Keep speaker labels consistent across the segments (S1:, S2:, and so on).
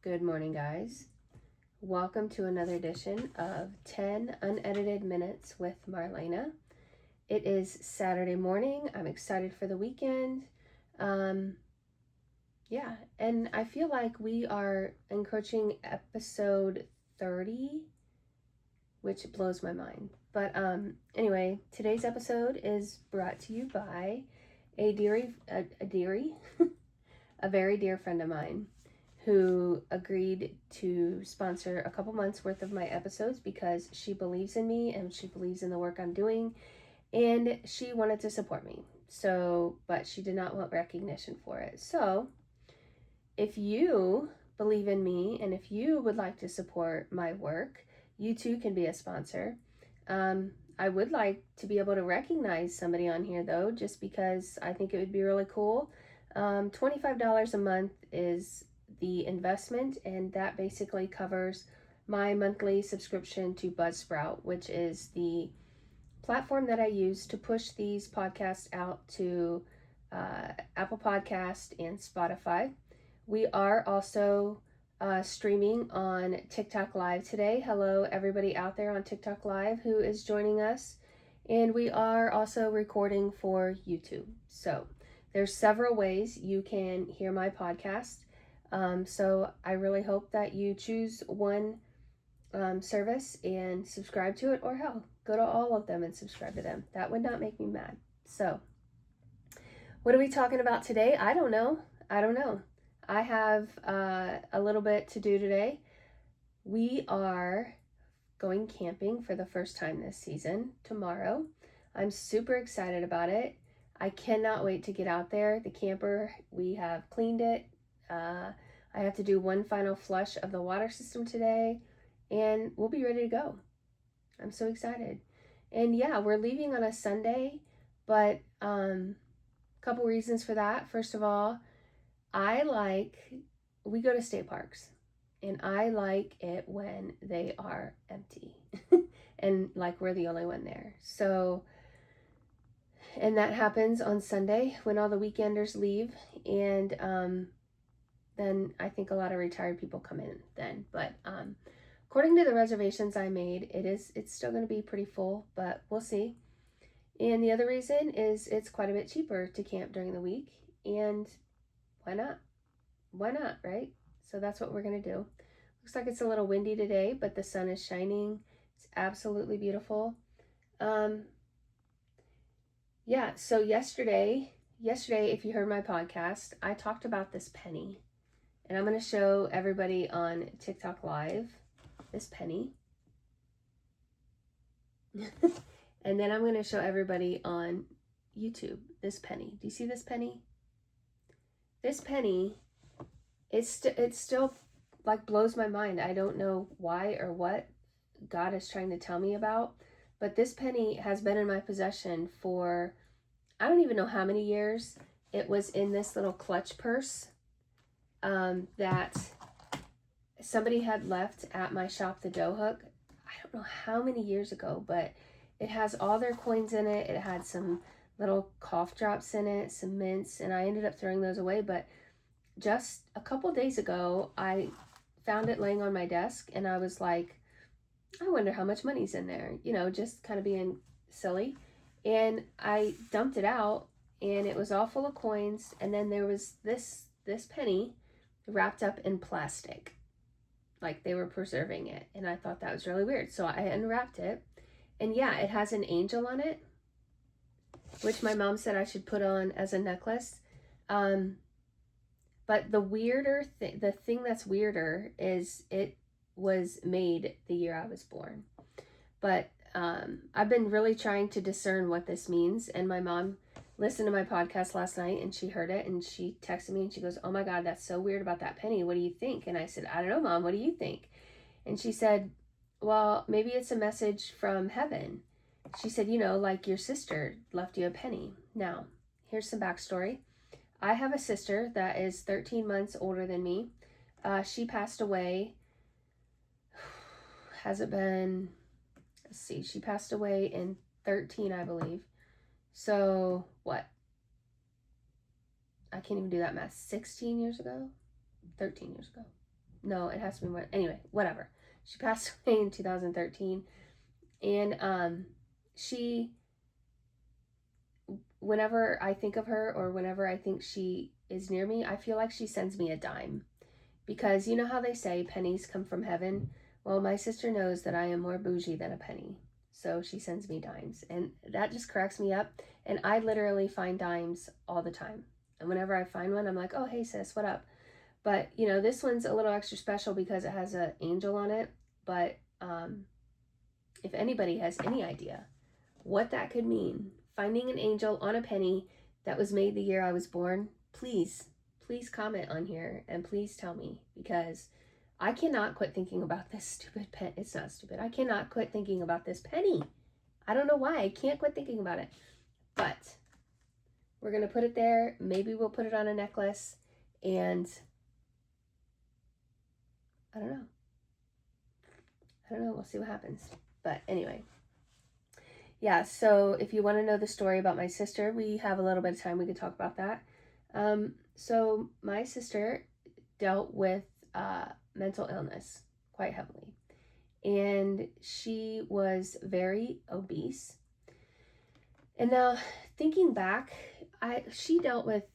S1: Good morning, guys. Welcome to another edition of 10 Unedited Minutes with Marlena. It is Saturday morning. I'm excited for the weekend. And I feel like we are encroaching episode 30, which blows my mind. But anyway, today's episode is brought to you by a very dear friend of mine who agreed to sponsor a couple months worth of my episodes because she believes in me and she believes in the work I'm doing, and she wanted to support me. But she did not want recognition for it. So if you believe in me and if you would like to support my work, you too can be a sponsor. I would like to be able to recognize somebody on here though, just because I think it would be really cool. $25 a month is the investment, and that basically covers my monthly subscription to Buzzsprout, which is the platform that I use to push these podcasts out to Apple Podcast and Spotify. We are also streaming on TikTok Live today. Hello, everybody out there on TikTok Live who is joining us. And we are also recording for YouTube. So there's several ways you can hear my podcast. So I really hope that you choose one service and subscribe to it, or hell, go to all of them and subscribe to them. That would not make me mad. So what are we talking about today? I don't know. I have a little bit to do today. We are going camping for the first time this season tomorrow. I'm super excited about it. I cannot wait to get out there. The camper, we have cleaned it. I have to do one final flush of the water system today, and we'll be ready to go. I'm so excited. And yeah, we're leaving on a Sunday, but couple reasons for that. First of all, we go to state parks, and I like it when they are empty and like we're the only one there. So, and that happens on Sunday when all the weekenders leave, and then I think a lot of retired people come in then. But according to the reservations I made, it's still going to be pretty full, but we'll see. And the other reason is it's quite a bit cheaper to camp during the week, and why not? Why not, right? So that's what we're going to do. Looks like it's a little windy today, but the sun is shining. It's absolutely beautiful. So yesterday, if you heard my podcast, I talked about this penny. And I'm going to show everybody on TikTok Live this penny. And then I'm going to show everybody on YouTube this penny. Do you see this penny? This penny, it's still like blows my mind. I don't know why or what God is trying to tell me about, but this penny has been in my possession for I don't even know how many years. It was in this little clutch purse that somebody had left at my shop, the Dough Hook. I don't know how many years ago, but it has all their coins in it. It had some little cough drops in it, some mints, and I ended up throwing those away. But just a couple days ago, I found it laying on my desk, and I was like, I wonder how much money's in there, just kind of being silly. And I dumped it out, and it was all full of coins, and then there was this penny wrapped up in plastic, like they were preserving it, and I thought that was really weird. So I unwrapped it, and yeah, it has an angel on it, which my mom said I should put on as a necklace. But the thing that's weirder is it was made the year I was born. But I've been really trying to discern what this means, and my mom listened to my podcast last night, and she heard it, and she texted me, and she goes, "Oh my God, that's so weird about that penny. What do you think?" And I said, "I don't know, Mom. What do you think?" And she said, "Well, maybe it's a message from heaven." She said, like your sister left you a penny. Now, here's some backstory. I have a sister that is 13 months older than me. She passed away. Has it been? Let's see. She passed away in 13, I believe. So what? I can't even do that math. 16 years ago? 13 years ago. no, it has to be more. Anyway, whatever. She passed away in 2013. And she, whenever I think of her or whenever I think she is near me, I feel like she sends me a dime. Because you know how they say pennies come from heaven? Well, my sister knows that I am more bougie than a penny. So she sends me dimes. And that just cracks me up. And I literally find dimes all the time. And whenever I find one, I'm like, oh, hey, sis, what up? But, you know, this one's a little extra special because it has an angel on it. But if anybody has any idea what that could mean, finding an angel on a penny that was made the year I was born, please comment on here and please tell me, because I cannot quit thinking about this stupid pen. It's not stupid. I cannot quit thinking about this penny. I don't know why. I can't quit thinking about it. But we're going to put it there. Maybe we'll put it on a necklace. And I don't know. We'll see what happens. But anyway. Yeah, so if you want to know the story about my sister, we have a little bit of time. We could talk about that. So my sister dealt with mental illness quite heavily. And she was very obese. And now thinking back, she dealt with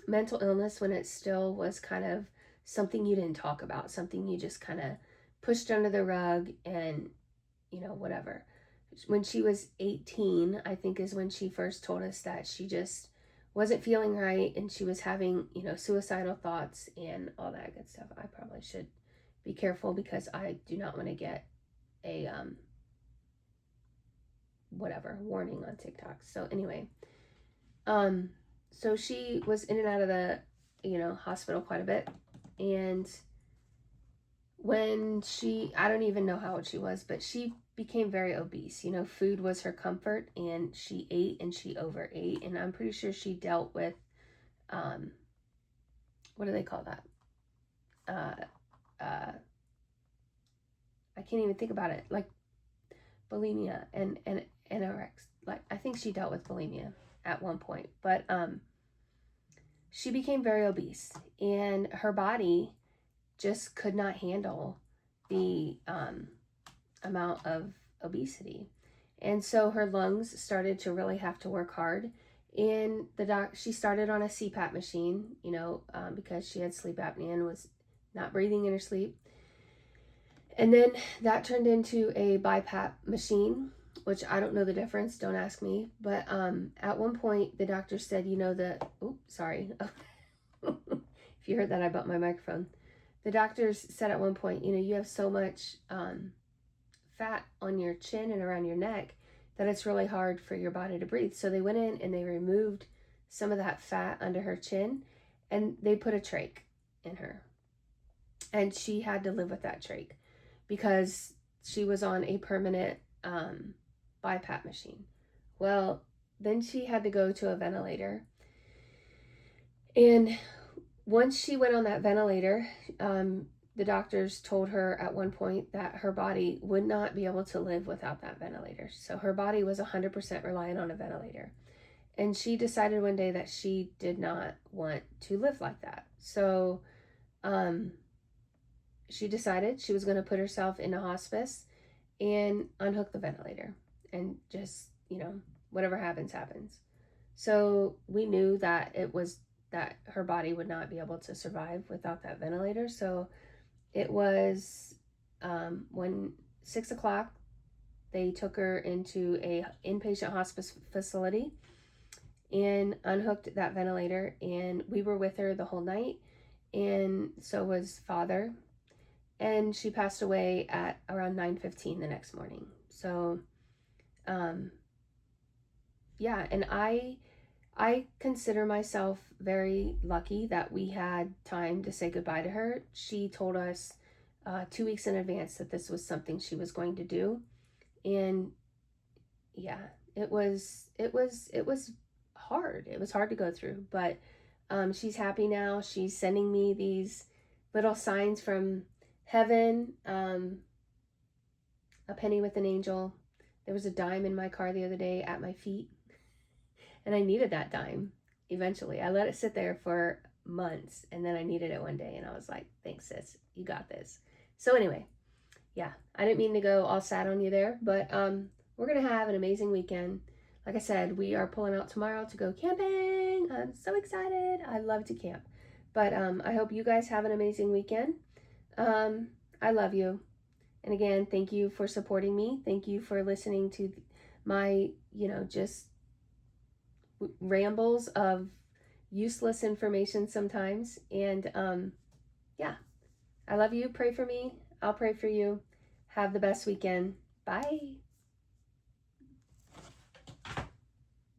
S1: mental illness when it still was kind of something you didn't talk about, something you just kind of pushed under the rug and, you know, whatever. When she was 18, I think is when she first told us that she just wasn't feeling right and she was having, you know, suicidal thoughts and all that good stuff. I probably should be careful because I do not want to get a warning on TikTok. So anyway, so she was in and out of the, you know, hospital quite a bit. And when I don't even know how old she was, but she became very obese. You know, food was her comfort, and she ate and she overate. And I'm pretty sure she dealt with, what do they call that? I can't even think about it. Like bulimia and anorexia. Like, I think she dealt with bulimia at one point, but she became very obese, and her body just could not handle the amount of obesity. And so her lungs started to really have to work hard. And she started on a CPAP machine, you know, because she had sleep apnea and was not breathing in her sleep. And then that turned into a BiPAP machine, which I don't know the difference. Don't ask me. But at one point, the doctor said, you know, sorry. If you heard that, I bumped my microphone. The doctors said at one point, you know, you have so much fat on your chin and around your neck that it's really hard for your body to breathe. So they went in and they removed some of that fat under her chin and they put a trach in her. And she had to live with that trach because she was on a permanent BiPAP machine. Well, then she had to go to a ventilator. And once she went on that ventilator, the doctors told her at one point that her body would not be able to live without that ventilator. So her body was 100% reliant on a ventilator. And she decided one day that she did not want to live like that. So she decided she was going to put herself in a hospice and unhook the ventilator and just, you know, whatever happens, happens. So we knew that that her body would not be able to survive without that ventilator. So it was when 6 o'clock, they took her into a inpatient hospice facility and unhooked that ventilator. And we were with her the whole night. And so was father. And she passed away at around 9:15 the next morning. So, yeah, and I consider myself very lucky that we had time to say goodbye to her. She told us 2 weeks in advance that this was something she was going to do. And yeah, it was hard. It was hard to go through, but she's happy now. She's sending me these little signs from heaven, a penny with an angel. There was a dime in my car the other day at my feet, and I needed that dime eventually. I let it sit there for months, and then I needed it one day, and I was like, thanks, sis, you got this. So anyway, yeah, I didn't mean to go all sad on you there, but we're gonna have an amazing weekend. Like I said, we are pulling out tomorrow to go camping. I'm so excited. I love to camp. But I hope you guys have an amazing weekend. I love you. And again, thank you for supporting me. Thank you for listening to my, just rambles of useless information sometimes. And yeah, I love you. Pray for me. I'll pray for you. Have the best weekend. Bye.